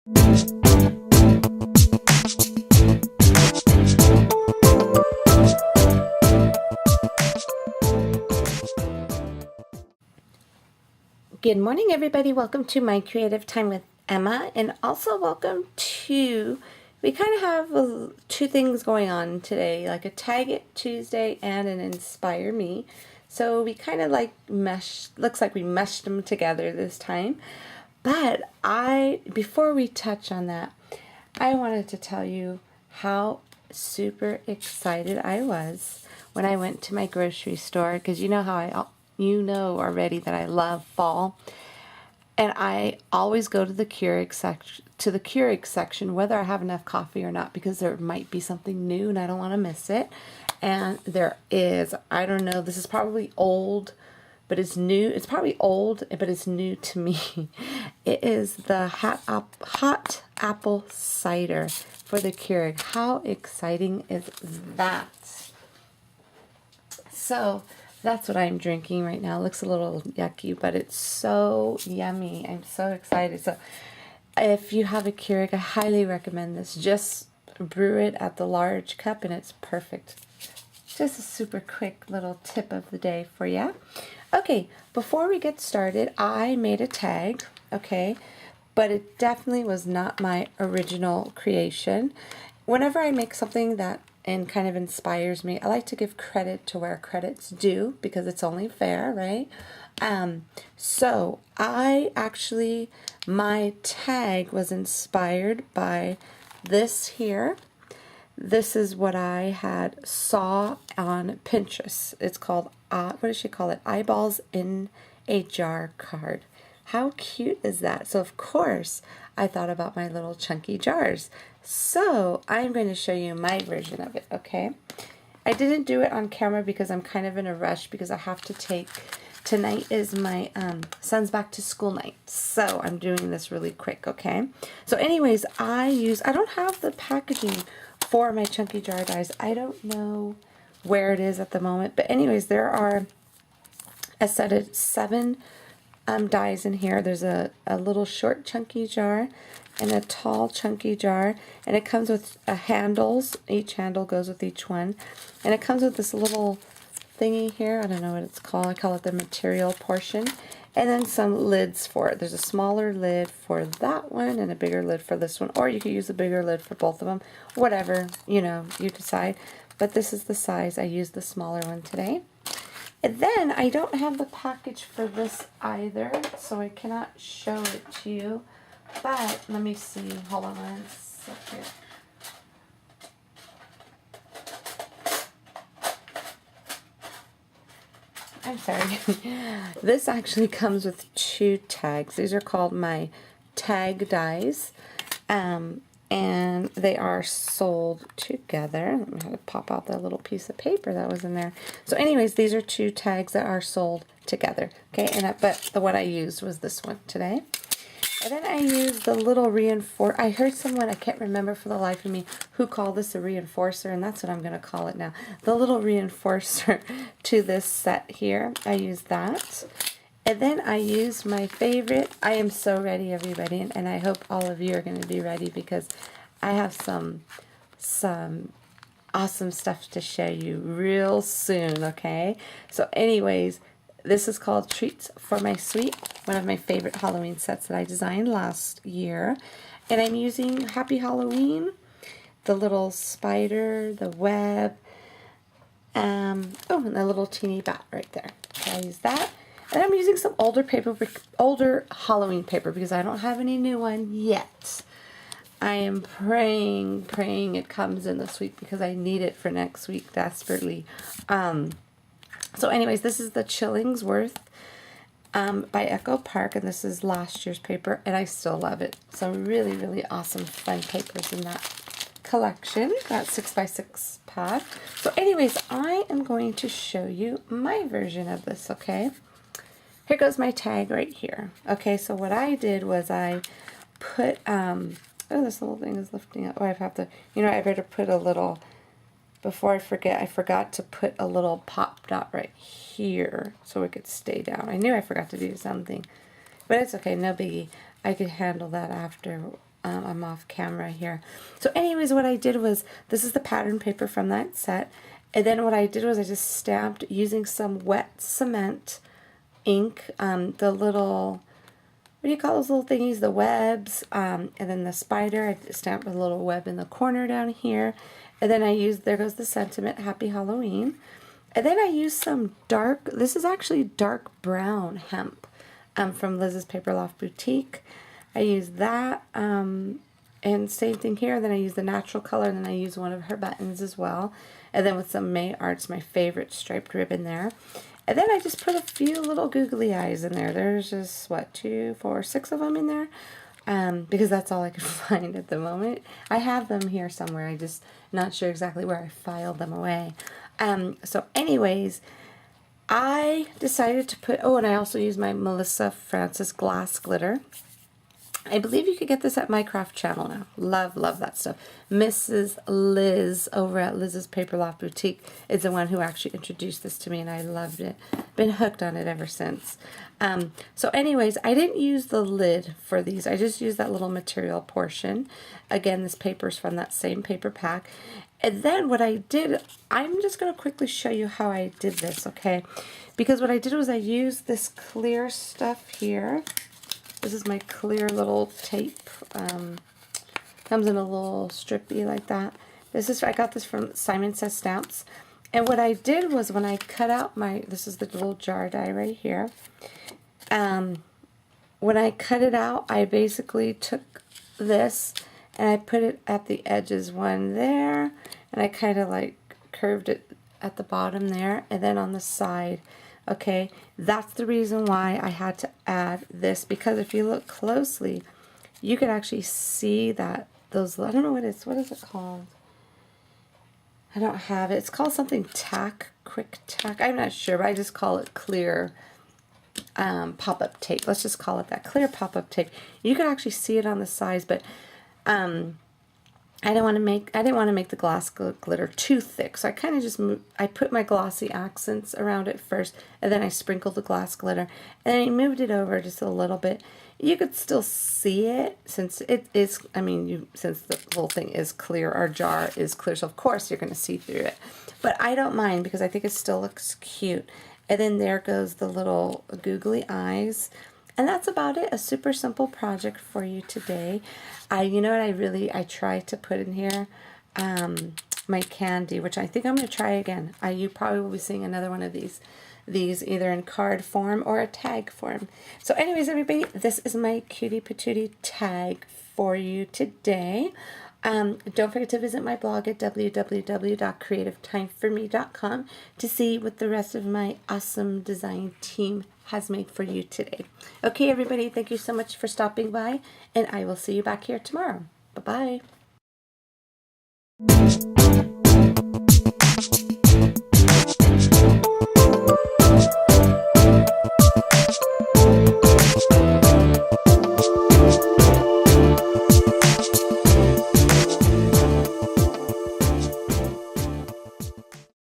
Good morning, everybody. Welcome to My Creative Time with Emma, and also welcome to, we kind of have two things going on today, like a Tag It Tuesday and an Inspire Me. So we kind of like looks like we meshed them together this time. But before we touch on that, I wanted to tell you how super excited I was when I went to my grocery store, because you know already that I love fall, and I always go to the Keurig section whether I have enough coffee or not, because there might be something new and I don't want to miss it. And there is, I don't know, this is probably old, but it's new. It's probably old, but it's new to me. It is the hot apple cider for the Keurig. How exciting is that? So that's what I'm drinking right now. It looks a little yucky, but it's so yummy. I'm so excited. So if you have a Keurig, I highly recommend this. Just brew it at the large cup and it's perfect. Just a super quick little tip of the day for you. Okay, before we get started, I made a tag, okay, but it definitely was not my original creation. Whenever I make something that kind of inspires me, I like to give credit to where credit's due, because it's only fair, right? So my tag was inspired by this here. This is what I saw on Pinterest. It's called, what does she call it? Eyeballs in a jar card. How cute is that? So of course, I thought about my little chunky jars. So I'm going to show you my version of it, okay? I didn't do it on camera because I'm kind of in a rush, because I have to tonight is my son's back to school night. So I'm doing this really quick, okay? So anyways, I don't have the packaging for my chunky jar dies. I don't know where it is at the moment, but anyways, there are a set of 7 dies in here. There's a little short chunky jar and a tall chunky jar, and it comes with handles. Each handle goes with each one, and it comes with this little thingy here. I don't know what it's called. I call it the material portion. And then some lids for it. There's a smaller lid for that one and a bigger lid for this one. Or you could use a bigger lid for both of them. Whatever, you decide. But this is the size. I used the smaller one today. And then I don't have the package for this either, so I cannot show it to you. But let me see. Hold on one second. I'm sorry. This actually comes with 2 tags. These are called my tag dies, and they are sold together. Let me have to pop out that little piece of paper that was in there. So anyways, these are 2 tags that are sold together. Okay, but the one I used was this one today. And then I used the little reinforcer. I heard someone, I can't remember for the life of me, who called this a reinforcer, and that's what I'm going to call it now. The little reinforcer to this set here. I used that. And then I used my favorite. I am so ready, everybody, and I hope all of you are going to be ready, because I have some awesome stuff to show you real soon, okay? So anyways, this is called Treats for My Sweet, one of my favorite Halloween sets that I designed last year. And I'm using Happy Halloween, the little spider, the web, and the little teeny bat right there. So I use that. And I'm using some older Halloween paper, because I don't have any new one yet. I am praying it comes in this week, because I need it for next week desperately. So anyways, this is the Chillingsworth by Echo Park, and this is last year's paper, and I still love it. So really, really awesome, fun papers in that collection, that 6x6 pad. So anyways, I am going to show you my version of this, okay? Here goes my tag right here. Okay, so what I did was I put, oh, this little thing is lifting up. Oh, I have to, I better put a little, before I forget, I forgot to put a little pop dot right here so it could stay down. I knew I forgot to do something, but it's okay, no biggie. I could handle that after I'm off camera here. So anyways, what I did was, this is the pattern paper from that set. And then what I did was I just stamped using some wet cement ink, the little, what do you call those little thingies? The webs, and then the spider. I stamped a little web in the corner down here. And then I used, there goes the sentiment, Happy Halloween. And then I used some dark, this is actually dark brown hemp from Liz's Paper Loft Boutique. I used that, and same thing here. Then I used the natural color, and then I used one of her buttons as well. And then with some May Arts, my favorite striped ribbon there. And then I just put a few little googly eyes in there. There's just, what, 2, 4, 6 of them in there. Because that's all I could find at the moment. I have them here somewhere. I just not sure exactly where I filed them away. So anyways, I decided to put, oh, and I also used my Melissa Francis glass glitter. I believe you could get this at my craft channel now. Love, love that stuff. Mrs. Liz over at Liz's Paper Loft Boutique is the one who actually introduced this to me, and I loved it. Been hooked on it ever since. So anyways, I didn't use the lid for these. I just used that little material portion. Again, this paper is from that same paper pack. And then what I did, I'm just going to quickly show you how I did this, okay? Because what I did was I used this clear stuff here. This is my clear little tape. Comes in a little strippy like that. This is, I got this from Simon Says Stamps. And what I did was when I cut out my, this is the little jar die right here. When I cut it out, I basically took this and I put it at the edges, one there, and I kind of like curved it at the bottom there, and then on the side. Okay, that's the reason why I had to add this, because if you look closely, you can actually see that those, I don't know what it's, what is it called? I don't have it. It's called something tack, quick tack. I'm not sure, but I just call it clear pop-up tape. Let's just call it that, clear pop-up tape. You can actually see it on the sides, but I didn't want to make the glass glitter too thick, so I kind of just I put my glossy accents around it first, and then I sprinkled the glass glitter, and then I moved it over just a little bit. You could still see it since it is, I mean, since the whole thing is clear, our jar is clear, so of course you're going to see through it. But I don't mind because I think it still looks cute. And then there goes the little googly eyes. And that's about it. A super simple project for you today. You know what I tried to put in here? My candy, which I think I'm going to try again. You probably will be seeing another one of these either in card form or a tag form. So anyways, everybody, this is my cutie patootie tag for you today. Don't forget to visit my blog at www.creativetimeforme.com to see what the rest of my awesome design team has made for you today. Okay, everybody, thank you so much for stopping by, and I will see you back here tomorrow. Bye-bye.